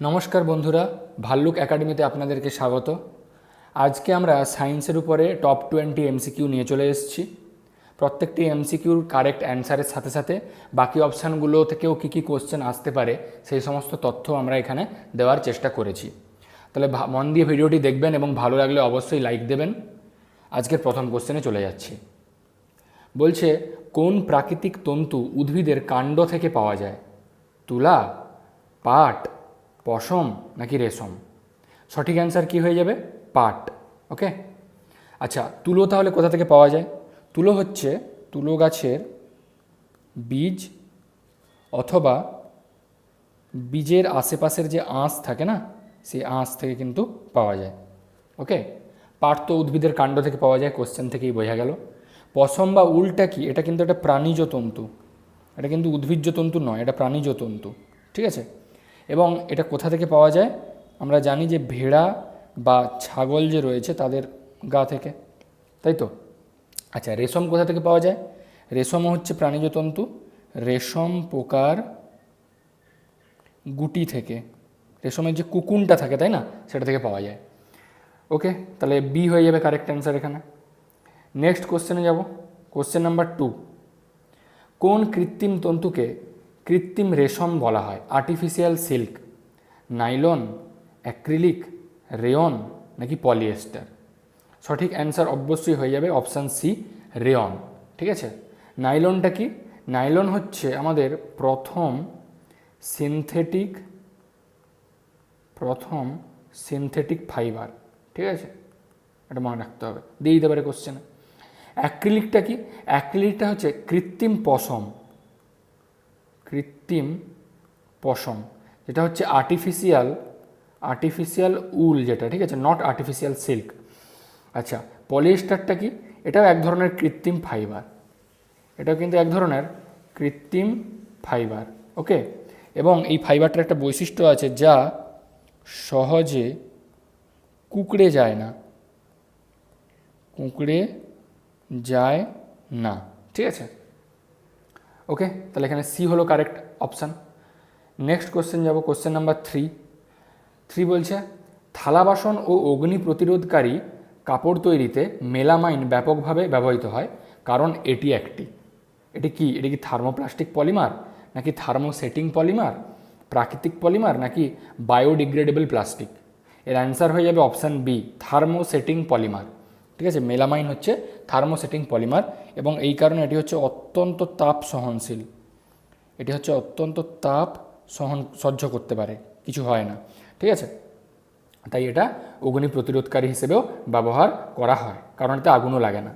নমস্কার বন্ধুরা, ভাল্লুক একাডেমিতে আপনাদেরকে স্বাগত। আজকে আমরা সায়েন্সের উপরে টপ 20 এমসিকিউ নিয়ে চলে এসেছি। প্রত্যেকটি এমসিকিউর কারেক্ট অ্যান্সারের সাথে সাথে বাকি অপশানগুলো থেকেও কী কী কোশ্চেন আসতে পারে সেই সমস্ত তথ্য আমরা এখানে দেওয়ার চেষ্টা করেছি। তাহলে মন দিয়ে ভিডিওটি দেখবেন এবং ভালো লাগলে অবশ্যই লাইক দেবেন। আজকের প্রথম কোশ্চেনে চলে যাচ্ছি। বলছে, কোন প্রাকৃতিক তন্তু উদ্ভিদের কাণ্ড থেকে পাওয়া যায়? তুলা, পাট, পশম নাকি রেশম? সঠিক অ্যান্সার কী হয়ে যাবে? পাট। ওকে। আচ্ছা, তুলো তাহলে কোথা থেকে পাওয়া যায়? তুলো হচ্ছে তুলো গাছের বীজ অথবা বীজের আশেপাশের যে আঁশ থাকে না, সেই আঁশ থেকে কিন্তু পাওয়া যায়। ওকে। পাট তো উদ্ভিদের কাণ্ড থেকে পাওয়া যায়, কোশ্চেন থেকেই বোঝা গেল। পশম বা উলটা কি? এটা কিন্তু একটা প্রাণীজ তন্তু, এটা কিন্তু উদ্ভিজ্জ তন্তু নয়, এটা প্রাণীজ তন্তু। ঠিক আছে। এবং এটা কোথা থেকে পাওয়া যায়? আমরা জানি যে ভেড়া বা ছাগল যে রয়েছে তাদের গা থেকে, তাই তো? আচ্ছা, রেশম কোথা থেকে পাওয়া যায়? রেশমও হচ্ছে প্রাণীজ তন্তু, রেশম পোকার গুটি থেকে, রেশমের যে কুকুনটা থাকে তাই না, সেটা থেকে পাওয়া যায়। ওকে, তাহলে বি হয়ে যাবে কারেক্ট অ্যান্সার এখানে। নেক্সট কোশ্চেনে যাব। কোশ্চেন নাম্বার 2, কোন কৃত্রিম তন্তুকে কৃত্রিম রেশম বলা হয়? Artificial silk, nylon, acrylic, rayon নাকি পলিয়েস্টার? সঠিক অ্যান্সার অবশ্যই হয়ে যাবে অপশান সি, রেয়ন। ঠিক আছে। নাইলনটা কি? নাইলন হচ্ছে আমাদের প্রথম সিনথেটিক ফাইবার। ঠিক আছে, এটা মনে রাখতে হবে, দিয়ে দিতে পারে কোশ্চেনে। অ্যাক্রিলিকটা কি? অ্যাক্রিলিকটা হচ্ছে কৃত্রিম পশম, যেটা হচ্ছে আর্টিফিশিয়াল উল যেটা, ঠিক আছে, নট আর্টিফিশিয়াল সিল্ক। আচ্ছা, পলিয়েস্টারটা কি? এটাও এক ধরনের কৃত্রিম ফাইবার, এটাও কিন্তু এক ধরনের কৃত্রিম ফাইবার। ওকে। এবং এই ফাইবারটার একটা বৈশিষ্ট্য আছে, যা সহজে কুঁকড়ে যায় না। ঠিক আছে। ওকে, তাহলে এখানে সি হলো কারেক্ট অপশান। নেক্সট কোশ্চেন যাব, কোশ্চেন নাম্বার 3 বলছে, থালা বাসন ও অগ্নি প্রতিরোধকারী কাপড় তৈরিতে মেলামাইন ব্যাপকভাবে ব্যবহৃত হয়, কারণ এটি কি থার্মোপ্লাস্টিক পলিমার নাকি থার্মোসেটিং পলিমার, প্রাকৃতিক পলিমার নাকি বায়োডিগ্রেডেবল প্লাস্টিক? এর অ্যান্সার হয়ে যাবে অপশান বি, থার্মোসেটিং পলিমার। ঠিক আছে, মেলামাইন হচ্ছে থার্মোসেটিং পলিমার এবং এই কারণে এটি হচ্ছে অত্যন্ত তাপ সহনশীল, সহ্য করতে পারে, কিছু হয় না। ঠিক আছে, তাই এটা অগ্নি প্রতিরোধকারী হিসেবেও ব্যবহার করা হয়, কারণ এতে আগুনও লাগে না।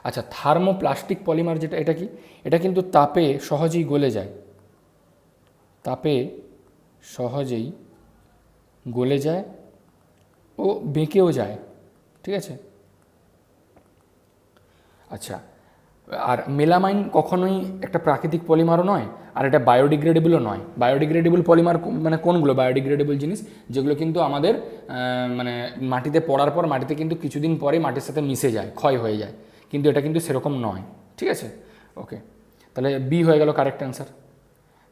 আচ্ছা, থার্মোপ্লাস্টিক পলিমার যেটা, এটা কি? এটা কিন্তু তাপে সহজেই গলে যায় ও বেঁকেও যায়। ঠিক আছে। আচ্ছা, আর মেলামাইন কখনোই একটা প্রাকৃতিক পলিমারও নয়, আর এটা বায়োডিগ্রেডেবলও নয়। বায়োডিগ্রেডেবল পলিমার মানে কোনগুলো? বায়োডিগ্রেডেবল জিনিস যেগুলো কিন্তু আমাদের মানে মাটিতে পড়ার পর মাটিতে কিন্তু কিছুদিন পরে মাটির সাথে মিশে যায়, ক্ষয় হয়ে যায়, কিন্তু এটা কিন্তু সেরকম নয়। ঠিক আছে। ওকে, তাহলে বি হয়ে গেল correct answer.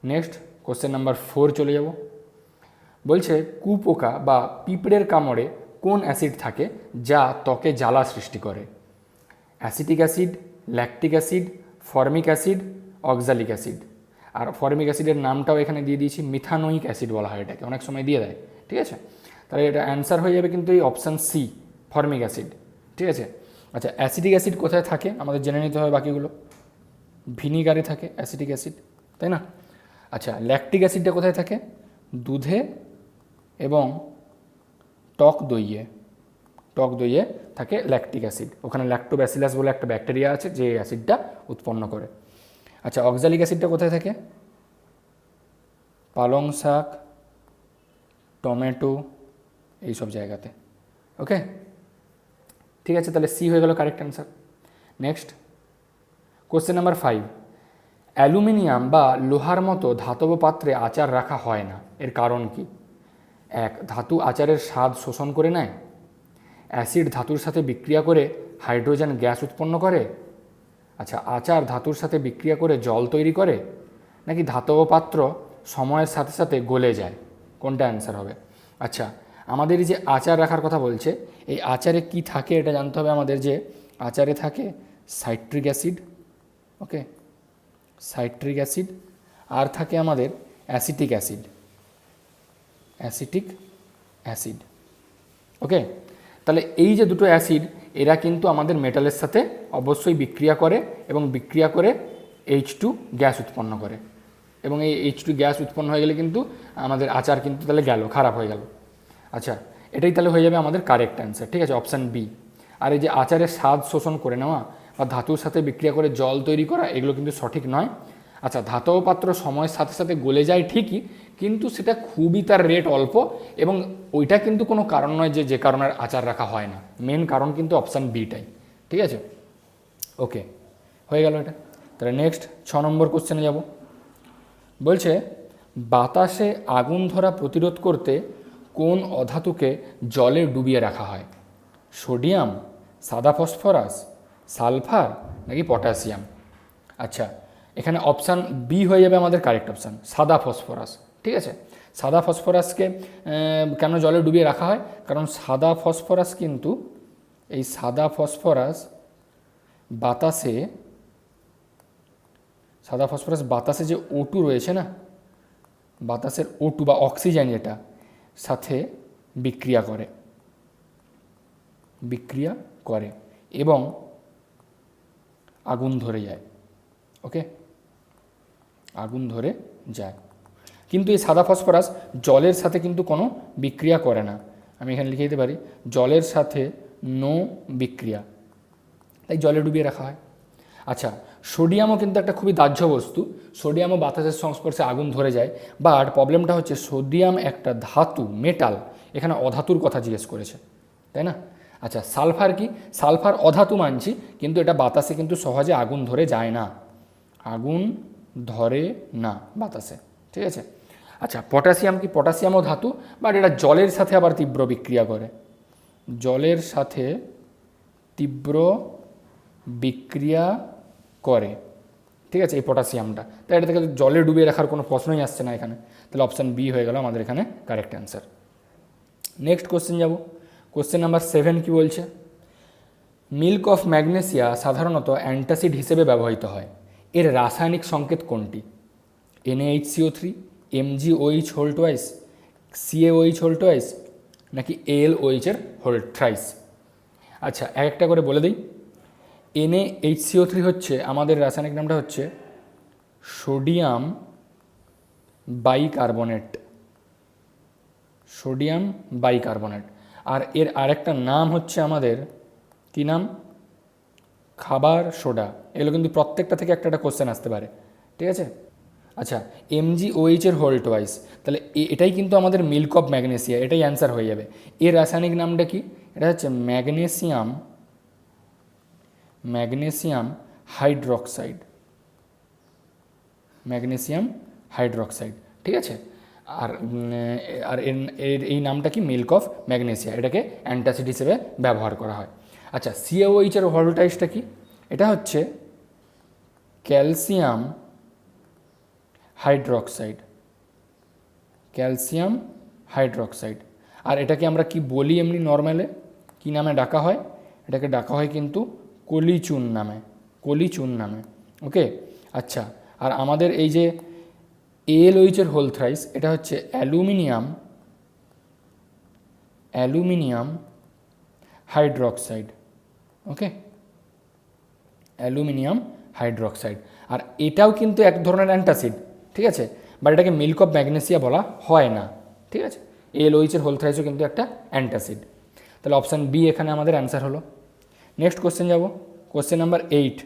Next question number 4 চলে যাব। বলছে, কুপোকা বা পিঁপড়ের কামড়ে কোন অ্যাসিড থাকে যা ত্বকে জ্বালা সৃষ্টি করে? Acetic acid, lactic acid, formic acid, oxalic acid. আর ফর্মিক অ্যাসিডের নামটাও এখানে দিয়ে দিয়েছি, মিথানোইক অ্যাসিড বলা হয় এটাকে, অনেক সময় দিয়ে দেয়। ঠিক আছে, তাহলে এটা অ্যান্সার হয়ে যাবে কিন্তু এই অপশান সি, ফর্মিক অ্যাসিড। ঠিক আছে। আচ্ছা, অ্যাসিটিক অ্যাসিড কোথায় থাকে আমাদের জেনে নিতে হবে বাকিগুলো। ভিনিগারে থাকে অ্যাসিটিক অ্যাসিড, তাই না? আচ্ছা, ল্যাকটিক অ্যাসিডটা কোথায় থাকে? দুধে এবং টক দইয়ে থাকে ল্যাকটিক অ্যাসিড, ওখানে ল্যাক্টোব্যাসিলাস বলে একটা ব্যাকটেরিয়া আছে যে অ্যাসিডটা উৎপন্ন করে। আচ্ছা, অক্সালিক অ্যাসিডটা কোথায় থাকে? পালং শাক, টমেটো, এইসব জায়গাতে। ওকে, ঠিক আছে, তাহলে সি হয়ে গেল correct answer. Next question number 5, aluminium বা লোহার মতো ধাতব পাত্রে আচার রাখা হয় না, এর কারণ কি? 1, ধাতু আচারের স্বাদ শোষণ করে নেয়, অ্যাসিড ধাতুর সাথে বিক্রিয়া করে হাইড্রোজেন গ্যাস উৎপন্ন করে, আচ্ছা, আচার ধাতুর সাথে বিক্রিয়া করে জল তৈরি করে, নাকি ধাতব পাত্র সময়ের সাথে সাথে গলে যায়? কোনটা অ্যান্সার হবে? আচ্ছা, আমাদের এই যে আচার রাখার কথা বলছে, এই আচারে কি থাকে এটা জানতে হবে আমাদের। যে আচারে থাকে সাইট্রিক অ্যাসিড, ওকে, সাইট্রিক অ্যাসিড, আর থাকে আমাদের অ্যাসিটিক অ্যাসিড, অ্যাসিটিক অ্যাসিড, ওকে। তাহলে এই যে দুটো অ্যাসিড, এরা কিন্তু আমাদের মেটালের সাথে অবশ্যই বিক্রিয়া করে এবং বিক্রিয়া করে H2 গ্যাস উৎপন্ন করে, এবং এই H2 গ্যাস উৎপন্ন হয়ে গেলে কিন্তু আমাদের আচার কিন্তু তাহলে গেল, খারাপ হয়ে গেল। আচ্ছা, এটাই তাহলে হয়ে যাবে আমাদের কারেক্ট অ্যান্সার, ঠিক আছে, অপশান বি। আর এই যে আচারের স্বাদ শোষণ করে নেওয়া বা ধাতুর সাথে বিক্রিয়া করে জল তৈরি করা, এগুলো কিন্তু সঠিক নয়। আচ্ছা, ধাতব পাত্র সময়ের সাথে সাথে গলে যায় ঠিকই, কিন্তু সেটা খুবই তার রেট অল্প, এবং ওইটা কিন্তু কোনো কারণ নয় যে কারণে আচার রাখা হয় না। মেন কারণ কিন্তু অপশান বিটাই, ঠিক আছে, ওকে, হয়ে গেল এটা। তাহলে নেক্সট 6 নম্বর কোশ্চেনে যাব। বলছে বাতাসে আগুন ধরা প্রতিরোধ করতে কোন অধাতুকে জলে ডুবিয়ে রাখা হয়? সোডিয়াম, সাদা ফসফরাস, সালফার নাকি পটাশিয়াম? আচ্ছা, এখানে অপশান বি হয়ে যাবে আমাদের কারেক্ট অপশান, সাদা ফসফরাস, ঠিক আছে। সাদা ফসফরাসকে কেন জলে ডুবিয়ে রাখা হয়? কারণ সাদা ফসফরাস কিন্তু, এই সাদা ফসফরাস বাতাসে, সাদা ফসফরাস বাতাসে যে O2 রয়েছে না, বাতাসের O2 বা অক্সিজেন, এটা সাথে বিক্রিয়া করে, বিক্রিয়া করে এবং আগুন ধরে যায়, ওকে, আগুন ধরে যায়। কিন্তু এই সাদা ফসফরাস জলের সাথে কিন্তু কোনো বিক্রিয়া করে না। আমি এখানে লিখে দিতে পারি জলের সাথে নো বিক্রিয়া, তাই জলে ডুবিয়ে রাখা হয়। আচ্ছা, সোডিয়ামও কিন্তু একটা খুবই দাহ্য বস্তু, সোডিয়ামও বাতাসের সংস্পর্শে আগুন ধরে যায়, বাট প্রবলেমটা হচ্ছে সোডিয়াম একটা ধাতু, মেটাল, এখানে অধাতুর কথা জিজ্ঞেস করেছে, তাই না? আচ্ছা, সালফার কি? সালফার অধাতু মানছি, কিন্তু এটা বাতাসে কিন্তু সহজে আগুন ধরে যায় না, আগুন ধরে না বাতাসে, ঠিক আছে। আচ্ছা, পটাশিয়াম কি? পটাশিয়ামও ধাতু, বাট এটা জলের সাথে আবার তীব্র বিক্রিয়া করে, জলের সাথে তীব্র বিক্রিয়া করে, ঠিক আছে, এই পটাশিয়ামটা। তাই এটা থেকে জলে ডুবিয়ে রাখার কোনো প্রশ্নই আসছে না এখানে, তাহলে অপশান বি হয়ে গেল আমাদের এখানে কারেক্ট অ্যান্সার। নেক্সট কোশ্চেন যাব। কোশ্চেন নাম্বার 7 কি বলছে? মিল্ক অফ ম্যাগনেসিয়া সাধারণত অ্যান্টাসিড হিসেবে ব্যবহৃত হয়, এর রাসায়নিক সংকেত কোনটি? NaHCO3, MgOH whole twice, CaOH whole twice নাকি AlOH এর হোল থ্রাইস? আচ্ছা, এক একটা করে বলে দিই। NaHCO3 হচ্ছে আমাদের রাসায়নিক নামটা হচ্ছে সোডিয়াম বাইকার্বনেট, সোডিয়াম বাইকার্বনেট। আর এর আরেকটা নাম হচ্ছে আমাদের কি নাম? খাবার সোডা। এগুলো কিন্তু প্রত্যেকটা থেকে একটা একটা কোশ্চেন আসতে পারে, ঠিক আছে। আচ্ছা, MgOH এর হোল টুয়াইস, তাহলে এটাই কিন্তু আমাদের মিল্ক অফ ম্যাগনেসিয়া, এটাই অ্যান্সার হয়ে যাবে। এর রাসায়নিক নামটা কি? এটা হচ্ছে magnesium, magnesium hydroxide, magnesium hydroxide, ঠিক আছে। আর আর এর এই নামটা কি? মিল্ক অফ ম্যাগনেসিয়া, এটাকে অ্যান্টাসিড হিসেবে ব্যবহার করা হয়। আচ্ছা, CaOH এর ভোল্টাইজটা কি? এটা হচ্ছে ক্যালসিয়াম হাইড্রক্সাইড, ক্যালসিয়াম হাইড্রক্সাইড। আর এটাকে আমরা কি বলি এমনি নর্মালে, কি নামে ডাকা হয়? এটাকে ডাকা হয় কিন্তু কলিচুন নামে, কলিচুন নামে, ওকে। আচ্ছা, আর আমাদের এই যে AlOH এর হোল থ্রাইস, এটা হচ্ছে অ্যালুমিনিয়াম, অ্যালুমিনিয়াম হাইড্রক্সাইড, ওকে, অ্যালুমিনিয়াম হাইড্রক্সাইড। আর এটাও কিন্তু এক ধরনের অ্যান্টাসিড, ঠিক আছে, বাট এটাকে মিল্ক অফ ম্যাগনেসিয়া বলা হয় না, ঠিক আছে। AlOH এর হোল থ্রাইসও কিন্তু একটা অ্যান্টাসিড, তাহলে অপশান বি এখানে আমাদের অ্যান্সার হলো। নেক্সট কোশ্চেন যাব, কোশ্চেন নাম্বার 8।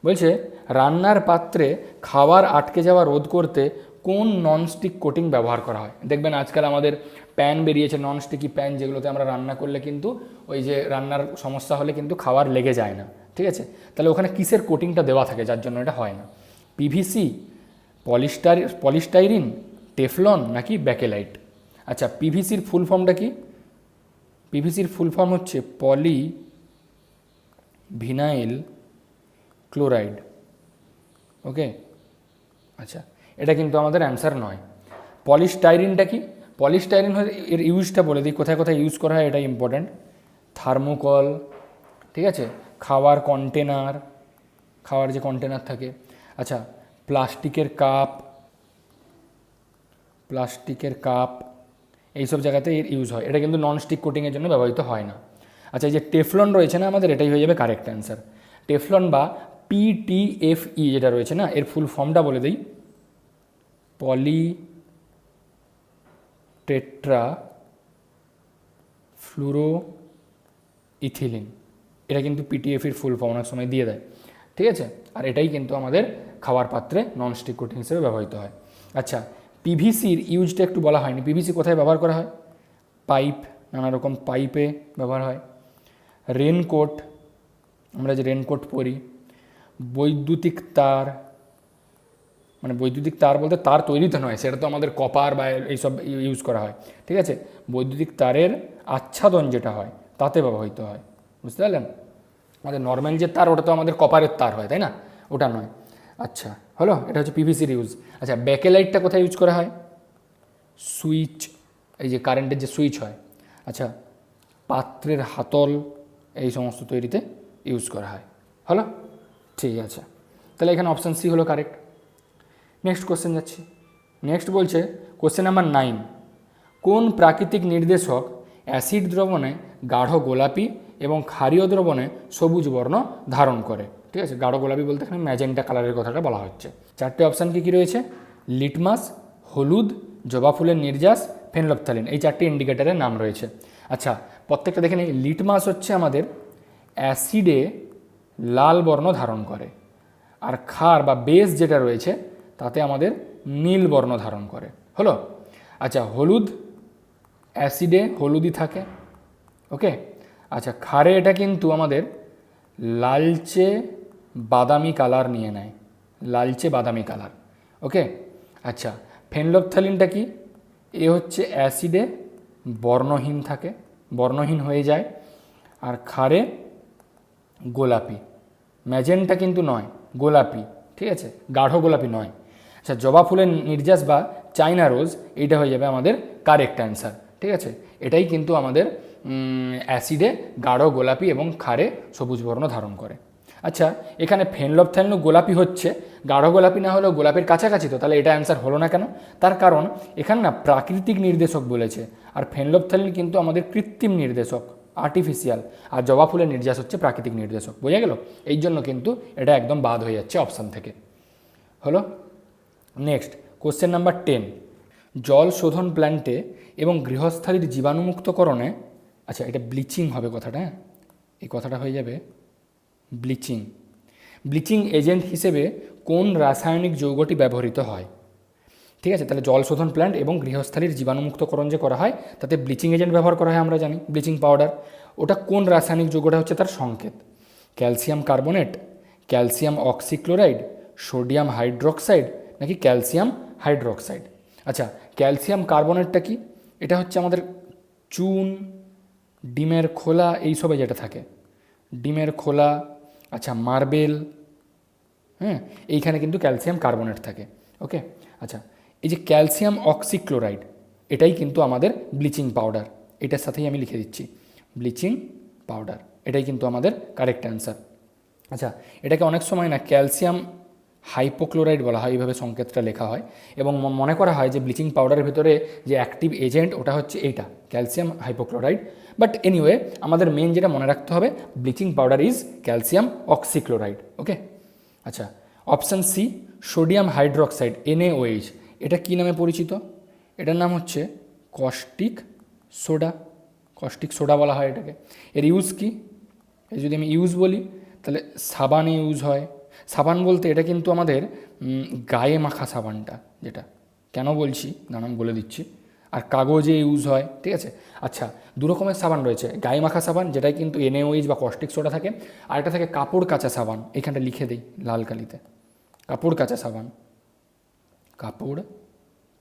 বলছে রান্নার পাত্রে খাবার আটকে যাওয়া রোধ করতে কোন ননস্টিক কোটিং ব্যবহার করা হয়? দেখবেন আজকাল আমাদের প্যান বেরিয়েছে, ননস্টিকি প্যান, যেগুলোতে আমরা রান্না করলে কিন্তু ওই যে রান্নার সমস্যা হলে কিন্তু খাবার লেগে যায় না, ঠিক আছে। তাহলে ওখানে কিসের কোটিংটা দেওয়া থাকে যার জন্য এটা হয় না? PVC, পলিস্টাইরিন, টেফলন নাকি ব্যাকেলাইট? আচ্ছা, PVCর ফুল ফর্মটা কি? PVCর ফুল ফর্ম হচ্ছে পলি ভিনাইল ক্লোরাইড, ওকে। আচ্ছা, এটা কিন্তু আমাদের অ্যান্সার নয়। পলিস্টাইরিনটা কি? পলিস্টাইরিন এর ইউজটা বলে দিই, কোথায় কোথায় ইউজ করা হয়, এটা ইম্পর্ট্যান্ট। থার্মোকল, ঠিক আছে, খাওয়ার কন্টেনার, খাওয়ার যে কন্টেনার থাকে, আচ্ছা, প্লাস্টিকের কাপ, এইসব জায়গাতে এর ইউজ হয়। এটা কিন্তু ননস্টিক কোটিংয়ের জন্য ব্যবহৃত হয় না। আচ্ছা, এই যে টেফলন রয়েছে না আমাদের, এটাই হয়ে যাবে কারেক্ট অ্যান্সার। টেফলন বা PTFE যেটা রয়েছে না, এর ফুল ফর্মটা বলে দিই, পলি টেট্রা ফ্লুরো ইথিলিন। এটা কিন্তু PTFE-র ফুল ফর্ম অনেক সময় দিয়ে দেয়, ঠিক আছে। আর এটাই কিন্তু আমাদের খাওয়ার পাত্রে ননস্টিক কোটিং হিসেবে ব্যবহৃত হয়। আচ্ছা, PVC-র ইউজটা একটু বলা হয়নি। PVC কোথায় ব্যবহার করা হয়? পাইপ, নানা রকম পাইপে ব্যবহার হয়। রেনকোট, আমরা যে রেনকোট পরি। বৈদ্যুতিক তার, মানে বৈদ্যুতিক তার বলতে তার তৈরিতে নয়, সেটা তো আমাদের কপার বা এইসব ইউজ করা হয়, ঠিক আছে। বৈদ্যুতিক তারের আচ্ছাদন যেটা হয় তাতে ব্যবহৃত হয়, বুঝতে পারলেন। আমাদের নর্মাল যে তার, ওটা তো আমাদের কপারের তার হয়, তাই না, ওটা নয়। আচ্ছা, হলো, এটা হচ্ছে PVC-র ইউজ। আচ্ছা, ব্যাকেলাইটটা কোথায় ইউজ করা হয়? সুইচ, এই যে কারেন্টের যে সুইচ হয়, আচ্ছা, পাত্রের হাতল, এই সমস্ত তৈরিতে ইউজ করা হয়। হলো, ঠিক আছে। তাহলে এখানে অপশান সি হলো কারেক্ট। নেক্সট কোশ্চেন যাচ্ছি। নেক্সট বলছে কোশ্চেন নাম্বার 9, কোন প্রাকৃতিক নির্দেশক অ্যাসিড দ্রবণে গাঢ় গোলাপি এবং ক্ষারীয় দ্রবণে সবুজ বর্ণ ধারণ করে? ঠিক আছে, গাঢ় গোলাপি বলতে এখানে ম্যাজেন্টা কালারের কথাটা বলা হচ্ছে। চারটে অপশান কী রয়েছে? লিটমাস, হলুদ, জবা ফুলের নির্যাস, ফেনলফথ্যালিন, এই চারটি ইন্ডিকেটারের নাম রয়েছে। আচ্ছা, প্রত্যেকটা দেখে নিই। লিটমাস হচ্ছে আমাদের অ্যাসিডে লাল বর্ণ ধারণ করে, আর ক্ষার বা বেস যেটা রয়েছে তাতে আমাদের নীল বর্ণ ধারণ করে। হলো, আচ্ছা, হলুদ, অ্যাসিডে হলুদই থাকে, ওকে। আচ্ছা, ক্ষারে এটা কিন্তু আমাদের লালচে বাদামি কালার নিয়ে নেয়, লালচে বাদামি কালার, ওকে। আচ্ছা, ফেনলফথ্যালিনটা কি? এ হচ্ছে অ্যাসিডে বর্ণহীন থাকে, বর্ণহীন হয়ে যায়, আর ক্ষারে গোলাপি, ম্যাজেন্টা কিন্তু নয়, গোলাপি, ঠিক আছে, গাঢ় গোলাপি নয়। আচ্ছা, জবা ফুলের নির্যাস বা চাইনা রোজ, এইটা হয়ে যাবে আমাদের কারেক্ট অ্যান্সার, ঠিক আছে। এটাই কিন্তু আমাদের অ্যাসিডে গাঢ় গোলাপি এবং ক্ষারে সবুজ বর্ণ ধারণ করে। আচ্ছা, এখানে ফেনলফথ্যালিন গোলাপি হচ্ছে, গাঢ় গোলাপি না হলেও গোলাপের কাছাকাছি, তো তাহলে এটা অ্যান্সার হলো না কেন? তার কারণ এখানে না প্রাকৃতিক নির্দেশক বলেছে, আর ফেনলফথ্যালিন কিন্তু আমাদের কৃত্রিম নির্দেশক, আর্টিফিশিয়াল, আর জবা ফুলের নির্যাস হচ্ছে প্রাকৃতিক নির্দেশক, বোঝা গেল। এই জন্য কিন্তু এটা একদম বাদ হয়ে যাচ্ছে অপশান থেকে। হলো, নেক্সট কোশ্চেন নাম্বার 10, জল শোধন প্ল্যান্টে এবং গৃহস্থালির জীবাণুমুক্তকরণে, আচ্ছা এটা ব্লিচিং হবে কথাটা, হ্যাঁ, এই কথাটা হয়ে যাবে ব্লিচিং। ব্লিচিং এজেন্ট হিসেবে কোন রাসায়নিক যৌগটি ব্যবহৃত হয়? ঠিক আছে, তাহলে জল শোধন প্ল্যান্ট এবং গৃহস্থালির জীবাণুমুক্তকরণ যে করা হয় তাতে ব্লিচিং এজেন্ট ব্যবহার করা হয়, আমরা জানি ব্লিচিং পাউডার। ওটা কোন রাসায়নিক যৌগটা হচ্ছে তার সংকেত? Calcium carbonate, calcium oxychloride, sodium hydroxide, নাকি ক্যালসিয়াম হাইড্রোক্সাইড? আচ্ছা, ক্যালসিয়াম কার্বনেটটা কি? এটা হচ্ছে আমাদের চুন, ডিমের খোলা, এইসবে যেটা থাকে, ডিমের খোলা, আচ্ছা মার্বেল, হ্যাঁ, এইখানে কিন্তু ক্যালসিয়াম কার্বনেট থাকে, ওকে। আচ্ছা, এই যে ক্যালসিয়াম অক্সিক্লোরাইড, এটাই কিন্তু আমাদের ব্লিচিং পাউডার, এটার সাথেই আমি লিখে দিচ্ছি ব্লিচিং পাউডার, এটাই কিন্তু আমাদের কারেক্ট অ্যান্সার। আচ্ছা, এটাকে অনেক সময় না ক্যালসিয়াম হাইপোক্লোরাইড বলা হয়, এইভাবে সংকেতটা লেখা হয়, এবং মনে করা হয় যে ব্লিচিং পাউডারের ভিতরে যে অ্যাক্টিভ এজেন্ট ওটা হচ্ছে এইটা ক্যালসিয়াম হাইপোক্লোরাইড। বাট এনিওয়ে, আমাদের মেন যেটা মনে রাখতে হবে, bleaching powder is calcium oxychloride, okay. আচ্ছা, option C, sodium hydroxide, NaOH, এটা কী নামে পরিচিত? এটার নাম হচ্ছে কস্টিক সোডা, কস্টিক সোডা বলা হয় এটাকে। এর ইউজ কি? এই যদি আমি ইউজ বলি তাহলে সাবানে ইউজ হয়। সাবান বলতে এটা কিন্তু আমাদের গায়ে মাখা সাবানটা, যেটা, কেন বলছি দাঁড়ান বলে দিচ্ছি, আর কাগজে ইউজ হয়, ঠিক আছে। আচ্ছা, দু রকমের সাবান রয়েছে, গায়ে মাখা সাবান যেটাই কিন্তু NaOH বা কস্টিক সোডা থাকে, আর একটা থাকে কাপড় কাচা সাবান, এখানটা লিখে দিই লাল কালিতে, কাপড় কাচা সাবান, কাপড়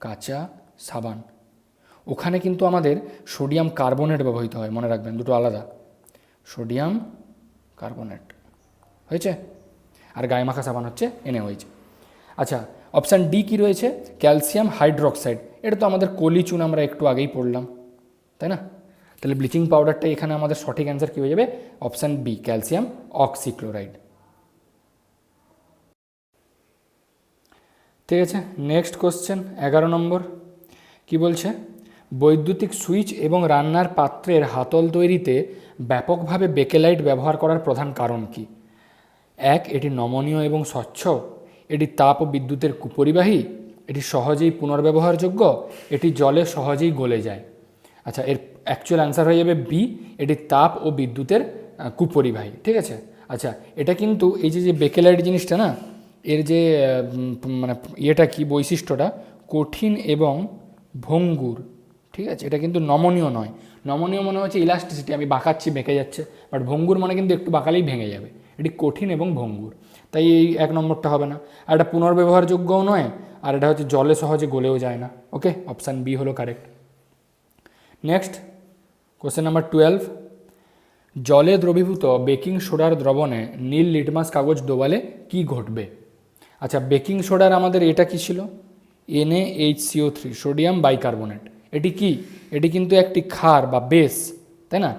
কাচা সাবান, ওখানে কিন্তু আমাদের সোডিয়াম কার্বনেট ব্যবহৃত হয়, মনে রাখবেন দুটো আলাদা, সোডিয়াম কার্বনেট হয়েছে, আর গায়ে মাখা সাবান হচ্ছে NaOH। আচ্ছা, অপশান ডি কী রয়েছে? ক্যালসিয়াম হাইড্রোক্সাইড, এটা তো আমাদের কলি চুন আমরা একটু আগেই পড়লাম, তাই না? তাহলে ব্লিচিং পাউডারটা এখানে আমাদের সঠিক অ্যান্সার কী হয়ে যাবে? Option B, calcium oxychloride. ঠিক আছে, নেক্সট কোশ্চেন 11 নম্বর কি বলছে? বৈদ্যুতিক সুইচ এবং রান্নার পাত্রের হাতল তৈরিতে ব্যাপকভাবে বেকেলাইট ব্যবহার করার প্রধান কারণ কি? 1, এটি নমনীয় এবং স্বচ্ছ, এটি তাপ ও বিদ্যুতের কুপরিবাহী, এটি সহজেই পুনর্ব্যবহারযোগ্য, এটি জলে সহজেই গলে যায়। আচ্ছা, এর অ্যাকচুয়াল অ্যান্সার হয়ে যাবে বি, এটি তাপ ও বিদ্যুতের কুপরিবাহী। ঠিক আছে, আচ্ছা এটা কিন্তু এই যে বেকেলাইট জিনিসটা না, এর যে মানে ইয়েটা কি বৈশিষ্ট্যটা, কঠিন এবং ভঙ্গুর। ঠিক আছে, এটা কিন্তু নমনীয় নয়। নমনীয় মনে হচ্ছে ইলাস্টিসিটি, আমি বাঁকাচ্ছি বেঁকে যাচ্ছে, বাট ভঙ্গুর মানে কিন্তু একটু বাঁকালেই ভেঙে যাবে। এটি কঠিন এবং ভঙ্গুর, তাই এই 1 নম্বরটা হবে না। আর এটা পুনর্ব্যবহারযোগ্যও নয়, আর এটা হচ্ছে জলে সহজে গলেও যায় না। ওকে, অপশান বি হলো কারেক্ট। নেক্সট কোশ্চেন নাম্বার 12, জলে দ্রবীভূত বেকিং সোডার দ্রবণে নীল লিটমাস কাগজ ডোবালে কি ঘটবে? আচ্ছা, বেকিং সোডার আমাদের এটা কি ছিল? NaHCO3, sodium bicarbonate. এটি কি? এটি কিন্তু একটি ক্ষার বা বেস, তাই না?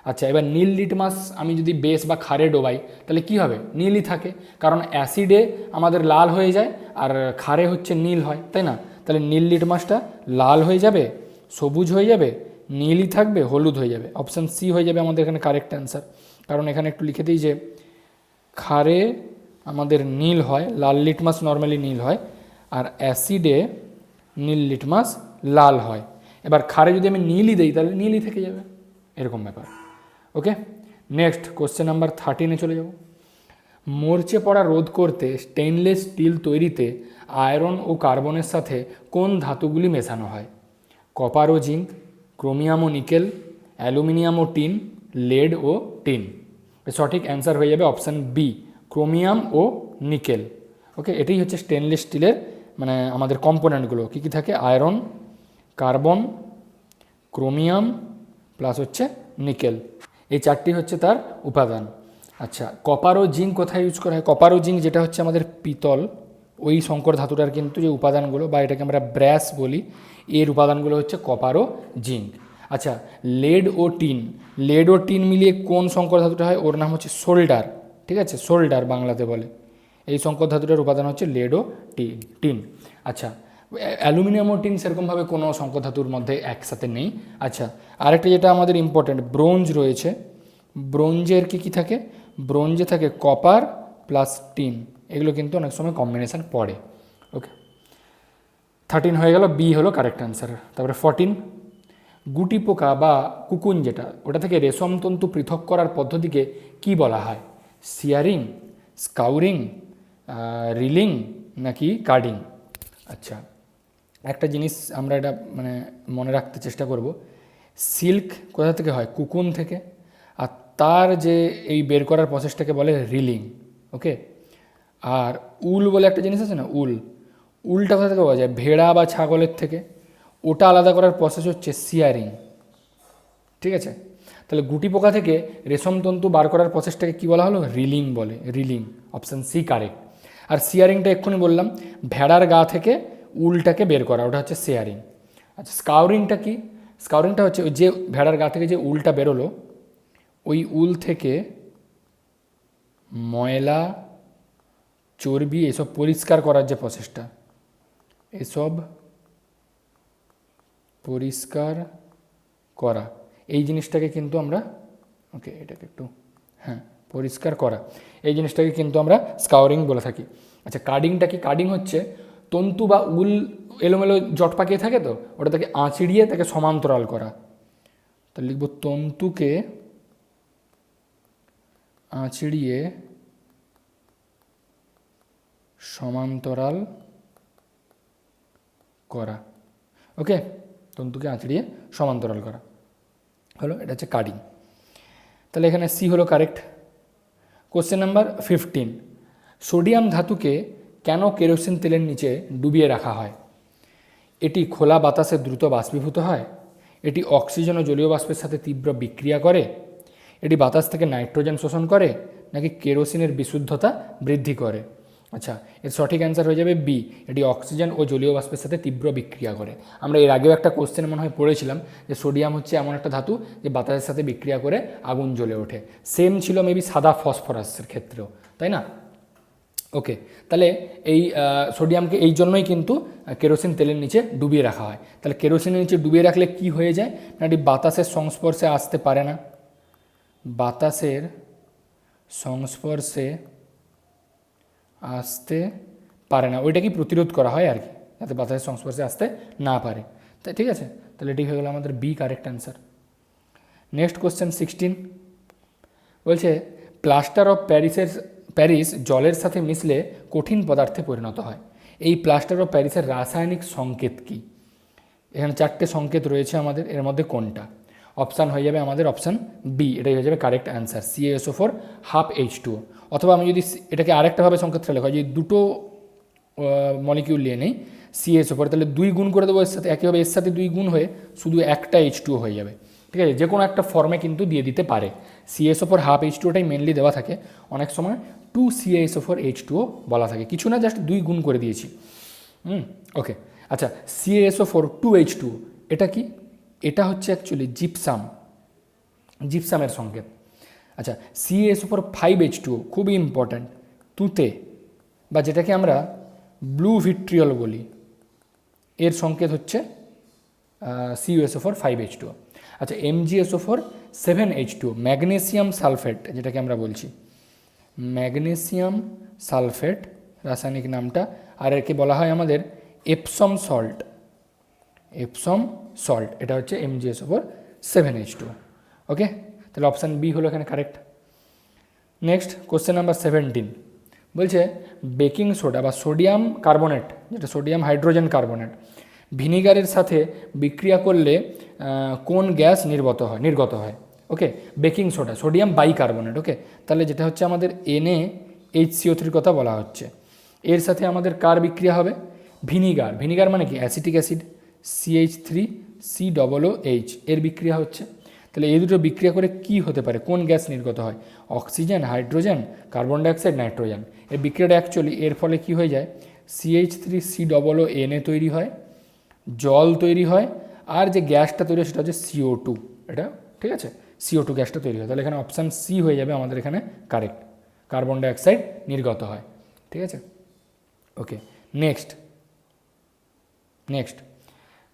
আচ্ছা, এবার নীল লিটমাস আমি যদি বেস বা ক্ষারে ডোবাই তাহলে কি হবে? নীলই থাকে, কারণ অ্যাসিডে আমাদের লাল হয়ে যায় আর ক্ষারে হচ্ছে নীল হয়, তাই না? তাহলে নীল লিটমাসটা লাল হয়ে যাবে, সবুজ হয়ে যাবে, নীলই থাকবে, হলুদ হয়ে যাবে। অপশান সি হয়ে যাবে আমাদের এখানে কারেক্ট অ্যান্সার। কারণ এখানে একটু লিখে দিই যে ক্ষারে আমাদের নীল হয়, লাল লিটমাস নর্মালি নীল হয়, আর অ্যাসিডে নীল লিটমাস লাল হয়। এবার ক্ষারে যদি আমি নীলই দিই তাহলে নীলই থেকে যাবে, এরকম ব্যাপার। ওকে, নেক্সট কোশ্চেন নাম্বার 13-এ চলে যাব। মরচে পড়া রোধ করতে স্টেইনলেস স্টিল তৈরিতে আয়রন ও কার্বনের সাথে কোন ধাতুগুলি মেশানো হয়? কপার ও জিঙ্ক, ক্রোমিয়াম ও নিকেল, অ্যালুমিনিয়াম ও টিন, লেড ও টিন। সঠিক অ্যান্সার হয়ে যাবে অপশান বি, ক্রোমিয়াম ও নিকেল। ওকে, এটাই হচ্ছে স্টেনলেস স্টিলের মানে আমাদের কম্পোনেন্টগুলো কী কী থাকে? আয়রন, কার্বন, ক্রোমিয়াম প্লাস হচ্ছে নিকেল, এই 4টি হচ্ছে তার উপাদান। আচ্ছা, কপার ও জিঙ্ক কোথায় ইউজ করা হয়? কপার ও জিঙ্ক যেটা হচ্ছে আমাদের পিতল, ওই সংকর ধাতুটার কিন্তু যে উপাদানগুলো, বা এটাকে আমরা ব্র্যাস বলি, এর উপাদানগুলো হচ্ছে কপার ও জিঙ্ক। আচ্ছা, লেড ও টিন, লেড ও টিন মিলিয়ে কোন সংকর ধাতুটা হয়? ওর নাম হচ্ছে সোল্ডার। ঠিক আছে, সোল্ডার বাংলাতে বলে। এই সংকর ধাতুটার উপাদান হচ্ছে লেড ও টিন। আচ্ছা, অ্যালুমিনিয়াম ও টিন সেরকমভাবে কোনো সংকর ধাতুর মধ্যে একসাথে নেই। আচ্ছা, আরেকটা যেটা আমাদের ইম্পর্টেন্ট, ব্রোঞ্জ রয়েছে। ব্রোঞ্জের কী কী থাকে? ব্রোঞ্জে থাকে কপার প্লাস টিন, এগুলো কিন্তু অনেক সময় কম্বিনেশান পড়ে। ওকে, 13 হয়ে গেল, বি হলো কারেক্ট অ্যান্সার। তারপরে 14, গুটি পোকা বা কুকুন যেটা, ওটা থেকে রেশম তন্তু পৃথক করার পদ্ধতিকে কি বলা হয়? সিয়ারিং, স্কাউরিং, রিলিং নাকি কার্ডিং? আচ্ছা, একটা জিনিস আমরা এটা মানে মনে রাখতে চেষ্টা করব, সিল্ক কোথা থেকে হয়? কুকুন থেকে, আর তার যে এই বের করার প্রসেসটাকে বলে রিলিং। ওকে, আর উল বলে একটা জিনিস আছে না, উলটা কোথা থেকে পাওয়া যায়? ভেড়া বা ছাগলের থেকে, ওটা আলাদা করার প্রসেস হচ্ছে সিয়ারিং। ঠিক আছে, তাহলে গুটি পোকা থেকে রেশম তন্তু বার করার প্রসেসটাকে কী বলা হলো? রিলিং বলে, রিলিং। Option C correct. আর সিয়ারিংটা এক্ষুনি বললাম, ভেড়ার গা থেকে উলটাকে বের করা, ওটা হচ্ছে সিয়ারিং। আচ্ছা, স্কাউরিংটা কি? স্কাউরিংটা হচ্ছে ওই যে ভেড়ার গা থেকে যে উলটা বেরোলো, ওই উল থেকে ময়লা, চর্বি এসব পরিষ্কার করার যে প্রসেসটা, এসব পরিষ্কার করা, এই জিনিসটাকে কিন্তু আমরা, ওকে এটাকে একটু, হ্যাঁ, পরিষ্কার করা, এই জিনিসটাকে কিন্তু আমরা স্কাউরিং বলে থাকি। আচ্ছা, কার্ডিংটা কি? কার্ডিং হচ্ছে তন্তু বা উল এলোমেলো জট পাকিয়ে থাকে, তো ওটাকে আঁচড়িয়ে তাকে সমান্তরাল করা। তো লিখব তন্তুকে আঁচড়িয়ে সমান্তরাল করা। ওকে, তন্তুকে আঁচড়িয়ে সমান্তরাল করা হলো, এটা হচ্ছে কার্ডিং। তাহলে এখানে সি হলো কারেক্ট। কোশ্চেন নাম্বার 15, সোডিয়াম ধাতুকে কেন কেরোসিন তেলের নিচে ডুবিয়ে রাখা হয়? এটি খোলা বাতাসে দ্রুত বাষ্পীভূত হয়, এটি অক্সিজেন ও জলীয় বাষ্পের সাথে তীব্র বিক্রিয়া করে, এটি বাতাস থেকে নাইট্রোজেন শোষণ করে, নাকি কেরোসিনের বিশুদ্ধতা বৃদ্ধি করে? আচ্ছা, এর সঠিক অ্যান্সার হয়ে যাবে বি, এটি অক্সিজেন ও জলীয় বাষ্পের সাথে তীব্র বিক্রিয়া করে। আমরা এর আগেও একটা কোশ্চেন মনে হয় পড়েছিলাম যে সোডিয়াম হচ্ছে এমন একটা ধাতু যে বাতাসের সাথে বিক্রিয়া করে আগুন জ্বলে ওঠে। সেম ছিল মেবি সাদা ফসফরাসের ক্ষেত্রেও, তাই না? ওকে, তাহলে এই সোডিয়ামকে এই জন্যই কিন্তু কেরোসিন তেলের নিচে ডুবিয়ে রাখা হয়। তাহলে কেরোসিনের নিচে ডুবিয়ে রাখলে কি হয়ে যায় না, এটি বাতাসের সংস্পর্শে আসতে পারে না, বাতাসের সংস্পর্শে আসতে পারে না, ওইটা কি প্রতিরোধ করা হয় আর কি, যাতে বাতাসের সংস্পর্শে আসতে না পারে। তাই ঠিক আছে, তাহলে এটি হয়ে গেল আমাদের B correct answer. Next question 16 বলছে প্লাস্টার অফ প্যারিস জলের সাথে মিশলে কঠিন পদার্থে পরিণত হয়। এই প্লাস্টার অফ প্যারিসের রাসায়নিক সংকেত কি? এখানে 4টে সংকেত রয়েছে আমাদের, এর মধ্যে কোনটা? অপশান হয়ে যাবে আমাদের অপশান বি, এটাই হয়ে যাবে correct answer, CaSO4 half H2O। অথবা আমি যদি এটাকে আরেকটাভাবে সংকেতটা লেখা হয়, যদি দুটো মলিকিউল নিয়ে নেই CaSO4, তাহলে 2 গুণ করে দেবো এর সাথে, একইভাবে এর সাথে 2 গুণ হয়ে শুধু একটা H2O হয়ে যাবে। ঠিক আছে, যে কোনো একটা ফর্মে কিন্তু দিয়ে দিতে পারে। CaSO4 হাফ H2Oটাই মেনলি দেওয়া থাকে, অনেক সময় 2 CaSO4 H2O বলা থাকে, কিছু না, জাস্ট 2 গুণ করে দিয়েছি। ওকে, আচ্ছা, CaSO4 2H2O এটা কি? এটা হচ্ছে অ্যাকচুয়ালি জিপসামের সংকেত। আচ্ছা, CaSO4 5H2O খুবই ইম্পর্ট্যান্ট, তুতে বা যেটাকে আমরা ব্লু ভিট্রিয়ল বলি, এর সংকেত হচ্ছে CaSO4 5H2O। আচ্ছা, MgSO4 7H2O ম্যাগনেসিয়াম সালফেট, যেটাকে আমরা বলছি ম্যাগনেসিয়াম সালফেট রাসায়নিক নামটা, আর একে বলা হয় আমাদের এপসম সল্ট, এটা হচ্ছে MgSO4 7H2O। ওকে, তাহলে অপশান বি হলো এখানে কারেক্ট। নেক্সট কোশ্চেন নাম্বার 17 বলছে বেকিং সোডা বা সোডিয়াম কার্বনেট, যেটা সোডিয়াম হাইড্রোজেন কার্বনেট, ভিনিগারের সাথে বিক্রিয়া করলে কোন গ্যাস নির্গত হয়? ওকে, বেকিং সোডা সোডিয়াম বাইকার্বনেট। ওকে, তাহলে যেটা হচ্ছে আমাদের NaHCO3 কথা বলা হচ্ছে, এর সাথে আমাদের কার বিক্রিয়া হবে? ভিনিগার মানে কি? অ্যাসিটিক অ্যাসিড CH3COOH এর বিক্রিয়া হচ্ছে। তাহলে এই দুটো বিক্রিয়া করে কি হতে পারে, কোন গ্যাস নির্গত হয়? Oxygen, hydrogen, carbon dioxide, nitrogen. এই বিক্রিয়াটা অ্যাকচুয়ালি এর ফলে কি হয়ে যায়, CH3COONA তৈরি হয়, জল তৈরি হয়, আর যে গ্যাসটা তৈরি হয় সেটা হচ্ছে CO2, এটা ঠিক আছে, CO2 গ্যাসটা তৈরি হয়। তাহলে এখানে অপশান সি হয়ে যাবে আমাদের এখানে কারেক্ট, কার্বন ডাইঅক্সাইড নির্গত হয়। ঠিক আছে, ওকে, নেক্সট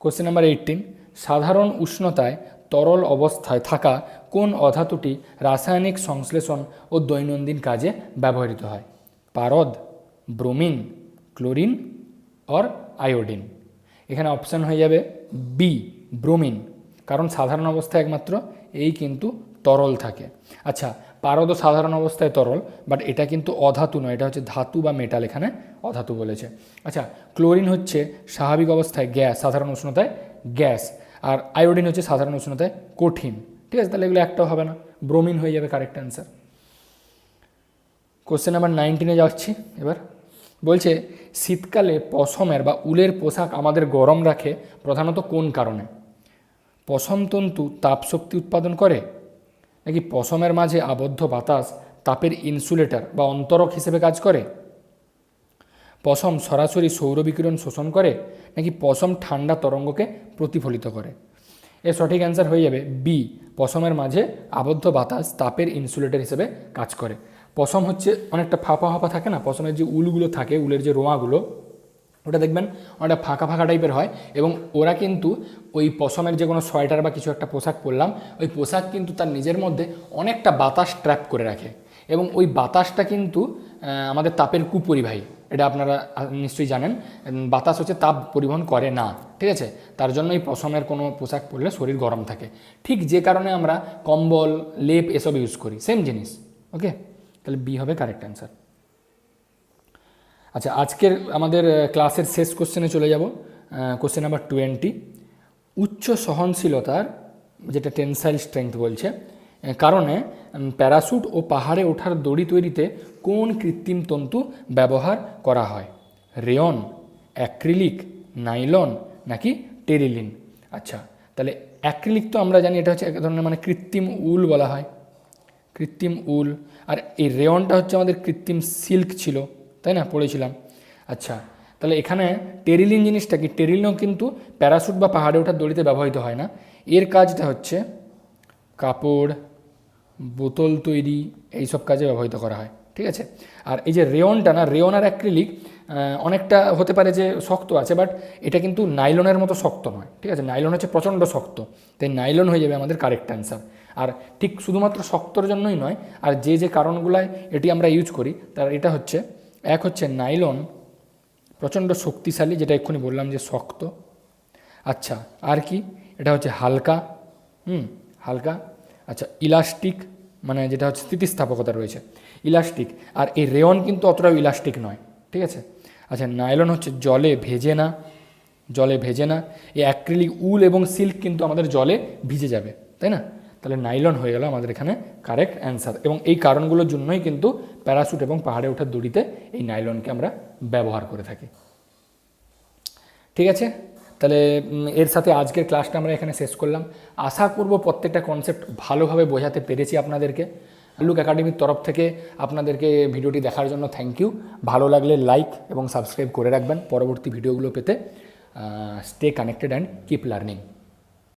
কোশ্চেন নাম্বার 18 সাধারণ উষ্ণতায় তরল অবস্থায় থাকা কোন অধাতুটি রাসায়নিক সংশ্লেষণ ও দৈনন্দিন কাজে ব্যবহৃত হয়? পারদ, ব্রোমিন, ক্লোরিন অর আয়োডিন। এখানে অপশান হয়ে যাবে বি, ব্রোমিন, কারণ সাধারণ অবস্থায় একমাত্র এই কিন্তু তরল থাকে। আচ্ছা, পারদ সাধারণ অবস্থায় তরল, বাট এটা কিন্তু অধাতু নয়, এটা হচ্ছে ধাতু বা মেটাল, এখানে অধাতু বলেছে। আচ্ছা, ক্লোরিন হচ্ছে স্বাভাবিক অবস্থায় গ্যাস, সাধারণ উষ্ণতায় গ্যাস, আর আয়োডিন হচ্ছে সাধারণ উষ্ণতায় কঠিন। ঠিক আছে, তাহলে এগুলো একটাও হবে না, ব্রোমিন হয়ে যাবে কারেক্ট অ্যান্সার। কোশ্চেন নাম্বার 19 যাচ্ছি এবার। বলছে শীতকালে পশমের বা উলের পোশাক আমাদের গরম রাখে প্রধানত কোন কারণে? পশম তন্তু তাপশক্তি উৎপাদন করে, নাকি পশমের মাঝে আবদ্ধ বাতাস তাপের ইনসুলেটর বা অন্তরক হিসেবে কাজ করে, পশম সরাসরি সৌরবিকিরণ শোষণ করে, নাকি পশম ঠান্ডা তরঙ্গকে প্রতিফলিত করে? এর সঠিক অ্যান্সার হয়ে যাবে বি, পশমের মাঝে আবদ্ধ বাতাস তাপের ইনসুলেটর হিসেবে কাজ করে। পশম হচ্ছে অনেকটা ফাঁপা থাকে না, পশমের যে উলগুলো থাকে, উলের যে রোঁয়াগুলো, ওটা দেখবেন অনেকটা ফাঁকা টাইপের হয়, এবং ওরা কিন্তু ওই পশমের যে কোনো সোয়েটার বা কিছু একটা পোশাক পরলাম, ওই পোশাক কিন্তু তার নিজের মধ্যে অনেকটা বাতাস ট্র্যাপ করে রাখে, এবং ওই বাতাসটা কিন্তু আমাদের তাপের কুপরিবাহী, এটা আপনারা নিশ্চয়ই জানেন। বাতাস হচ্ছে তাপ পরিবহন করে না, ঠিক আছে, তার জন্য এই পশমের কোনো পোশাক পরলে শরীর গরম থাকে, ঠিক যে কারণে আমরা কম্বল, লেপ এসব ইউজ করি, সেম জিনিস। ওকে, তাহলে বি হবে কারেক্ট অ্যান্সার। আচ্ছা, আজকের আমাদের ক্লাসের শেষ কোশ্চেনে চলে যাব, কোশ্চেন নাম্বার 20। উচ্চ সহনশীলতার, যেটা টেনসাইল স্ট্রেংথ বলছে, কারণে প্যারাশুট ও পাহাড়ে ওঠার দড়ি তৈরিতে কোন কৃত্রিম তন্তু ব্যবহার করা হয়? রেয়ন, অ্যাক্রিলিক, নাইলন, নাকি টেরিলিন? আচ্ছা, তাহলে অ্যাক্রিলিক তো আমরা জানি এটা হচ্ছে এক ধরনের মানে কৃত্রিম উল বলা হয়, কৃত্রিম উল, আর এই রেয়নটা হচ্ছে আমাদের কৃত্রিম সিল্ক ছিল, তাই না, পড়েছিলাম। আচ্ছা, তাহলে এখানে টেরিলিন জিনিসটা কি, টেরিলিনও কিন্তু প্যারাশুট বা পাহাড়ে ওঠার দড়িতে ব্যবহৃত হয় না। এর কাজটা হচ্ছে কাপড়, বোতল তৈরি, এইসব কাজে ব্যবহৃত করা হয়, ঠিক আছে। আর এই যে রেয়নটা না, রেয়ন আর অ্যাক্রিলিক অনেকটা হতে পারে যে শক্ত আছে, বাট এটা কিন্তু নাইলনের মতো শক্ত নয়, ঠিক আছে। নাইলন হচ্ছে প্রচণ্ড শক্ত, তাই নাইলন হয়ে যাবে আমাদের কারেক্ট অ্যান্সার। আর ঠিক শুধুমাত্র শক্তর জন্যই নয়, আর যে যে কারণগুলায় এটি আমরা ইউজ করি তার এটা হচ্ছে, এক হচ্ছে নাইলন প্রচণ্ড শক্তিশালী, যেটা এক্ষুনি বললাম যে শক্ত। আচ্ছা, আর কি, এটা হচ্ছে হালকা, হালকা। আচ্ছা, ইলাস্টিক, মানে যেটা হচ্ছে স্থিতিস্থাপকতা রয়েছে, ইলাস্টিক। আর এই রেয়ন কিন্তু অতটাও ইলাস্টিক নয়, ঠিক আছে। আচ্ছা, নাইলন হচ্ছে জলে ভেজে না, জলে ভেজে না। এই অ্যাক্রিলিক, উল এবং সিল্ক কিন্তু আমাদের জলে ভিজে যাবে, তাই না। তাহলে নাইলন হয়ে গেল আমাদের এখানে কারেক্ট অ্যান্সার। এবং এই কারণগুলোর জন্যই কিন্তু প্যারাশুট এবং পাহাড়ে ওঠার দড়িতে এই নাইলনকে আমরা ব্যবহার করে থাকি, ঠিক আছে। তাহলে এর সাথে আজকের ক্লাসটা আমরা এখানে শেষ করলাম। আশা করব প্রত্যেকটা কনসেপ্ট ভালোভাবে বোঝাতে পেরেছি আপনাদেরকে। ভাল্লুক একাডেমির তরফ থেকে আপনাদেরকে ভিডিওটি দেখার জন্য থ্যাংক ইউ। ভালো লাগলে লাইক এবং সাবস্ক্রাইব করে রাখবেন পরবর্তী ভিডিওগুলো পেতে। Stay connected and keep learning.